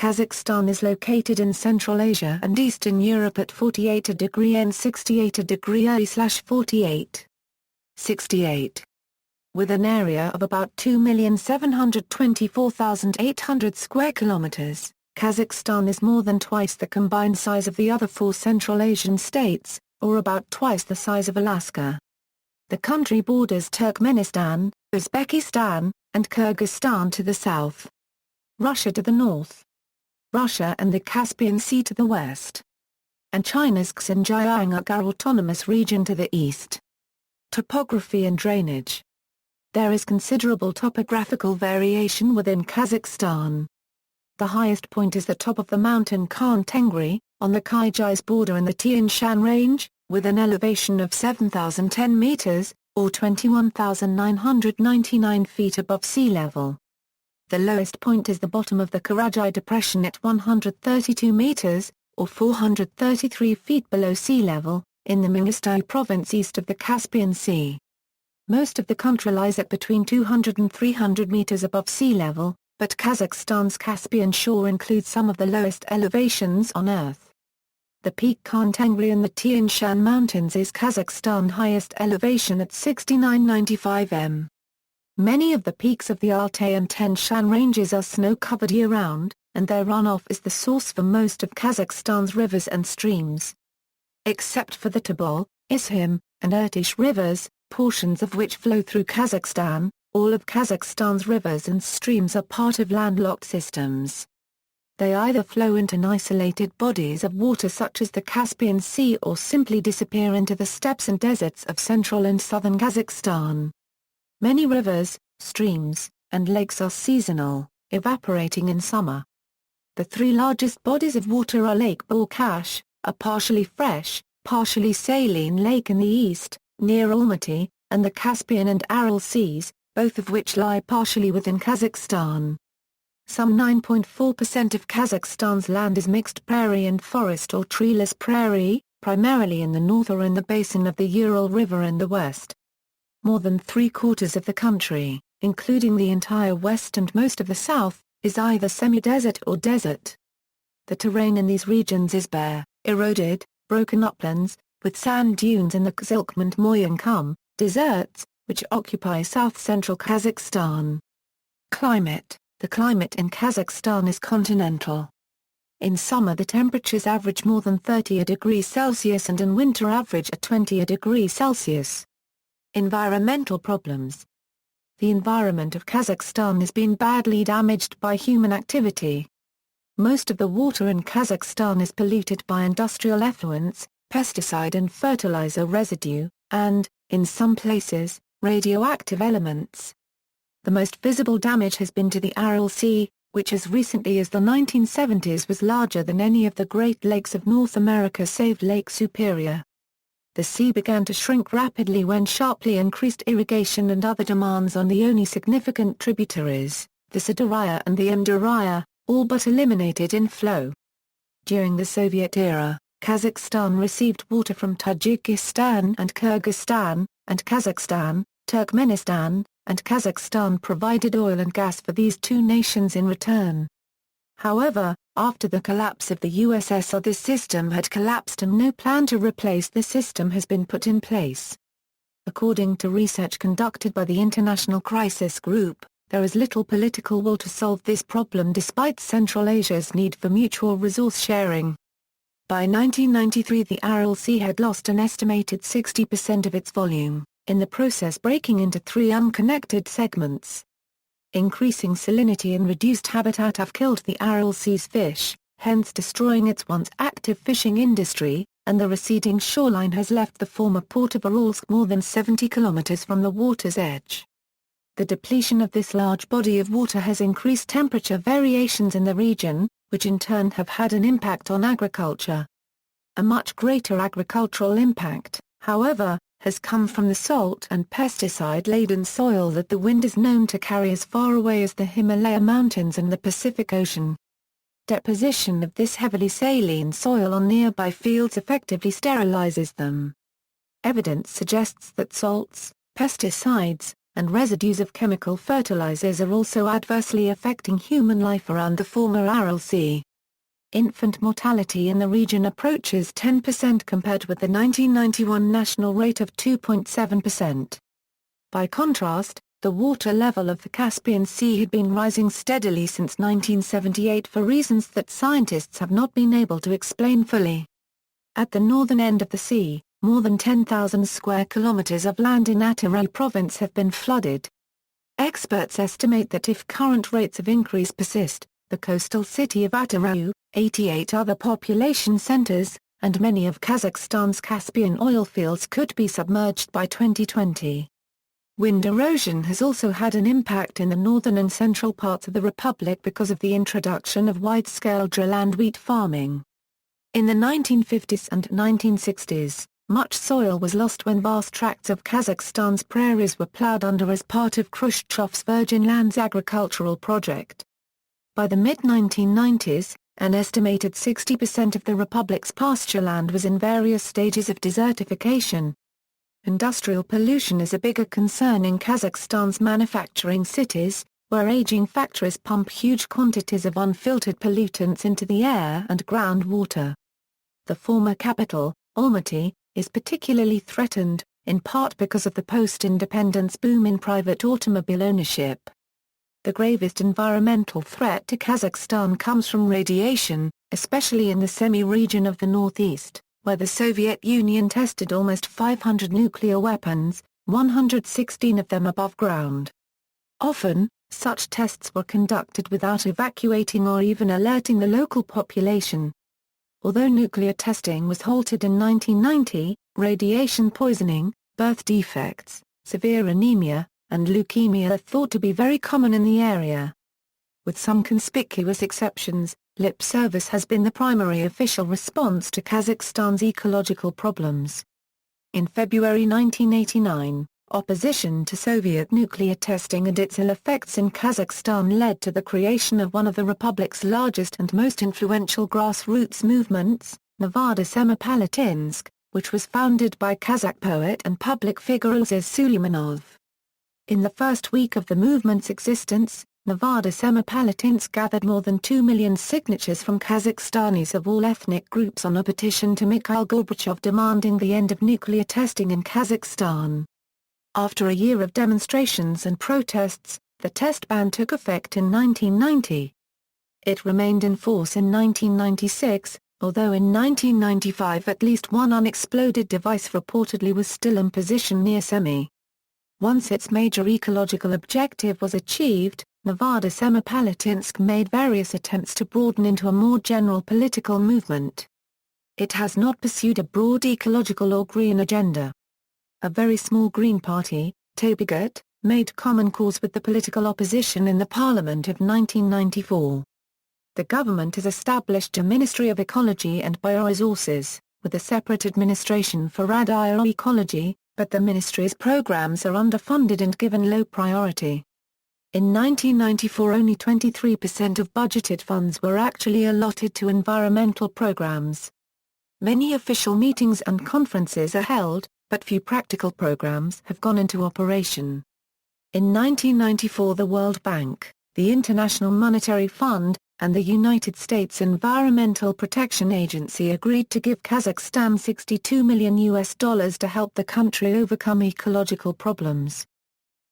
Kazakhstan is located in Central Asia and Eastern Europe at 48° N 68°E/48. 68. With an area of about 2,724,800 square kilometers, Kazakhstan is more than twice the combined size of the other 4 Central Asian states, or about twice the size of Alaska. The country borders Turkmenistan, Uzbekistan, and Kyrgyzstan to the south, Russia to the north, Russia and the Caspian Sea to the west, and China's Xinjiang Uyghur Autonomous Region to the east. Topography and drainage. There is considerable topographical variation within Kazakhstan. The highest point is the top of the mountain Khan Tengri, on the Kyrgyz border in the Tian Shan Range, with an elevation of 7,010 meters, or 21,999 feet above sea level. The lowest point is the bottom of the Karachay Depression at 132 meters, or 433 feet below sea level, in the Mangistau province east of the Caspian Sea. Most of the country lies at between 200 and 300 meters above sea level, but Kazakhstan's Caspian shore includes some of the lowest elevations on Earth. The peak Khan Tengri in the Tian Shan Mountains is Kazakhstan's highest elevation at 6995 m. Many of the peaks of the Altai and Tian Shan ranges are snow-covered year-round, and their runoff is the source for most of Kazakhstan's rivers and streams. Except for the Tobol, Ishim, and Irtysh rivers, portions of which flow through Kazakhstan, all of Kazakhstan's rivers and streams are part of landlocked systems. They either flow into isolated bodies of water such as the Caspian Sea or simply disappear into the steppes and deserts of central and southern Kazakhstan. Many rivers, streams, and lakes are seasonal, evaporating in summer. The 3 largest bodies of water are Lake Balkhash, a partially fresh, partially saline lake in the east, near Almaty, and the Caspian and Aral Seas, both of which lie partially within Kazakhstan. Some 9.4% of Kazakhstan's land is mixed prairie and forest or treeless prairie, primarily in the north or in the basin of the Ural River in the west. More than 3/4 of the country, including the entire west and most of the south, is either semi-desert or desert. The terrain in these regions is bare, eroded, broken uplands, with sand dunes in the Kizilkum and Moyinkum, deserts, which occupy south-central Kazakhstan. Climate. The climate in Kazakhstan is continental. In summer the temperatures average more than 30 degrees Celsius and in winter average at 20 degrees Celsius. Environmental problems. The environment of Kazakhstan has been badly damaged by human activity. Most of the water in Kazakhstan is polluted by industrial effluents, pesticide and fertilizer residue, and, in some places, radioactive elements. The most visible damage has been to the Aral Sea, which as recently as the 1970s was larger than any of the Great Lakes of North America save Lake Superior. The sea began to shrink rapidly when sharply increased irrigation and other demands on the only significant tributaries, the Sadarya and the Amdarya, all but eliminated inflow. During the Soviet era, Kazakhstan received water from Tajikistan and Kyrgyzstan, and Kazakhstan, Turkmenistan, and Kazakhstan provided oil and gas for these 2 nations in return. However, after the collapse of the USSR this system had collapsed and no plan to replace the system has been put in place. According to research conducted by the International Crisis Group, there is little political will to solve this problem despite Central Asia's need for mutual resource sharing. By 1993 the Aral Sea had lost an estimated 60% of its volume, in the process breaking into 3 unconnected segments. Increasing salinity and reduced habitat have killed the Aral Sea's fish, hence destroying its once active fishing industry, and the receding shoreline has left the former port of Aralsk more than 70 kilometers from the water's edge. The depletion of this large body of water has increased temperature variations in the region, which in turn have had an impact on agriculture. A much greater agricultural impact, however, has come from the salt and pesticide-laden soil that the wind is known to carry as far away as the Himalaya Mountains and the Pacific Ocean. Deposition of this heavily saline soil on nearby fields effectively sterilizes them. Evidence suggests that salts, pesticides, and residues of chemical fertilizers are also adversely affecting human life around the former Aral Sea. Infant mortality in the region approaches 10% compared with the 1991 national rate of 2.7%. By contrast, the water level of the Caspian Sea had been rising steadily since 1978 for reasons that scientists have not been able to explain fully. At the northern end of the sea, more than 10,000 square kilometers of land in Attribution province have been flooded. Experts estimate that if current rates of increase persist, the coastal city of Attribution, 88 other population centers, and many of Kazakhstan's Caspian oil fields could be submerged by 2020. Wind erosion has also had an impact in the northern and central parts of the republic because of the introduction of wide-scale drill and wheat farming. In the 1950s and 1960s, much soil was lost when vast tracts of Kazakhstan's prairies were plowed under as part of Khrushchev's Virgin Lands agricultural project. By the mid-1990s, an estimated 60% of the republic's pasture land was in various stages of desertification. Industrial pollution is a bigger concern in Kazakhstan's manufacturing cities, where aging factories pump huge quantities of unfiltered pollutants into the air and groundwater. The former capital, Almaty, is particularly threatened, in part because of the post-independence boom in private automobile ownership. The gravest environmental threat to Kazakhstan comes from radiation, especially in the semi-region of the northeast, where the Soviet Union tested almost 500 nuclear weapons, 116 of them above ground. Often, such tests were conducted without evacuating or even alerting the local population. Although nuclear testing was halted in 1990, radiation poisoning, birth defects, severe anemia, and leukemia are thought to be very common in the area. With some conspicuous exceptions, lip service has been the primary official response to Kazakhstan's ecological problems. In February 1989, opposition to Soviet nuclear testing and its ill effects in Kazakhstan led to the creation of one of the republic's largest and most influential grassroots movements, Novaya Semipalatinsk, which was founded by Kazakh poet and public figure Ilzaz Suleymanov. In the first week of the movement's existence, Novaya Semipalatinsk gathered more than 2 million signatures from Kazakhstanis of all ethnic groups on a petition to Mikhail Gorbachev demanding the end of nuclear testing in Kazakhstan. After a year of demonstrations and protests, the test ban took effect in 1990. It remained in force in 1996, although in 1995 at least one unexploded device reportedly was still in position near Semi. Once its major ecological objective was achieved, Novaya Semipalatinsk made various attempts to broaden into a more general political movement. It has not pursued a broad ecological or green agenda. A very small Green Party, Tabigat, made common cause with the political opposition in the Parliament of 1994. The government has established a Ministry of Ecology and Bioresources, with a separate administration for radioecology, but the ministry's programs are underfunded and given low priority. In 1994 only 23% of budgeted funds were actually allotted to environmental programs. Many official meetings and conferences are held, but few practical programs have gone into operation. In 1994 the World Bank, the International Monetary Fund, and the United States Environmental Protection Agency agreed to give Kazakhstan $62 million to help the country overcome ecological problems.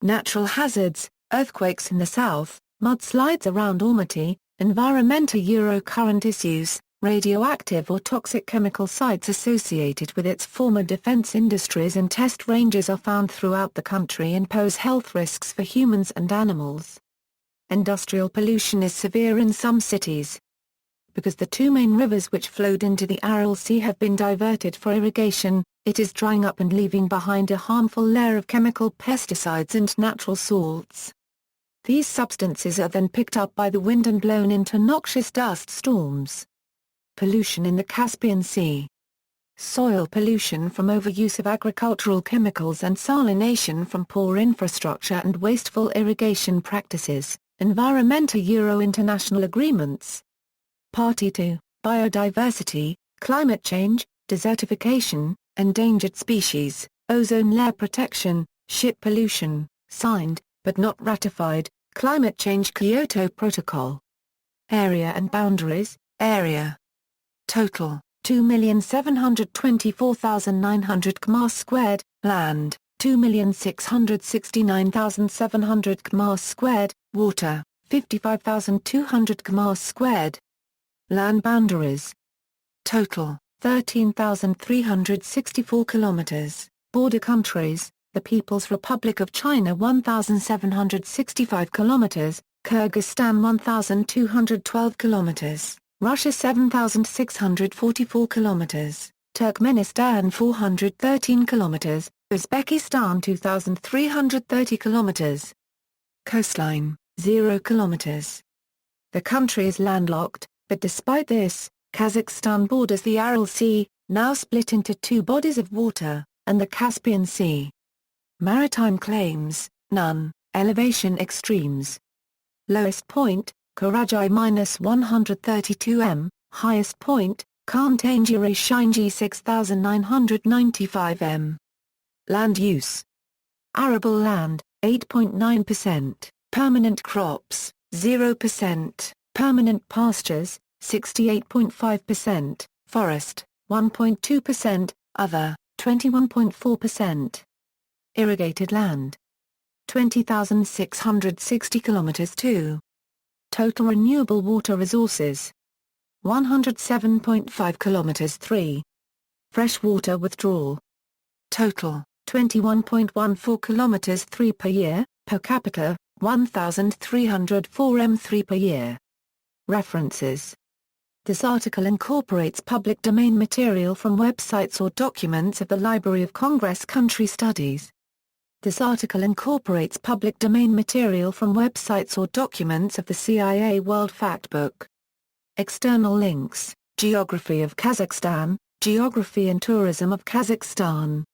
Natural hazards, earthquakes in the south, mudslides around Almaty, environmental Eurocurrent issues, radioactive or toxic chemical sites associated with its former defense industries and test ranges are found throughout the country and pose health risks for humans and animals. Industrial pollution is severe in some cities. Because the two main rivers which flowed into the Aral Sea have been diverted for irrigation, it is drying up and leaving behind a harmful layer of chemical pesticides and natural salts. These substances are then picked up by the wind and blown into noxious dust storms. Pollution in the Caspian Sea. Soil pollution from overuse of agricultural chemicals and salination from poor infrastructure and wasteful irrigation practices. Environmental Euro-international agreements. Party to biodiversity, climate change, desertification, endangered species, ozone layer protection, ship pollution, Signed, but not ratified, Climate Change Kyoto Protocol. Area and boundaries. Area. Total, 2,724,900 km², land, 2,669,700 km², water, 55,200 km². Land boundaries. Total, 13,364 km. Border countries, the People's Republic of China 1,765 km, Kyrgyzstan 1,212 km, Russia 7,644 km, Turkmenistan 413 km, Uzbekistan 2,330 km. Coastline, 0 km. The country is landlocked, but despite this, Kazakhstan borders the Aral Sea, now split into two bodies of water, and the Caspian Sea. Maritime claims, none. Elevation extremes. Lowest point, Karajai -132 m, highest point, Khantanjiri Shinji 6,995 m. Land use. Arable land, 8.9%, permanent crops, 0%, permanent pastures, 68.5%, forest, 1.2%, other, 21.4%. Irrigated land. 20,660 km 2. Total renewable water resources. 107.5 km 3. Freshwater withdrawal. Total, 21.14 km 3 per year, per capita, 1,304 m3 per year. References. This article incorporates public domain material from websites or documents of the Library of Congress Country Studies. This article incorporates public domain material from websites or documents of the CIA World Factbook. External links: Geography of Kazakhstan, Geography and Tourism of Kazakhstan.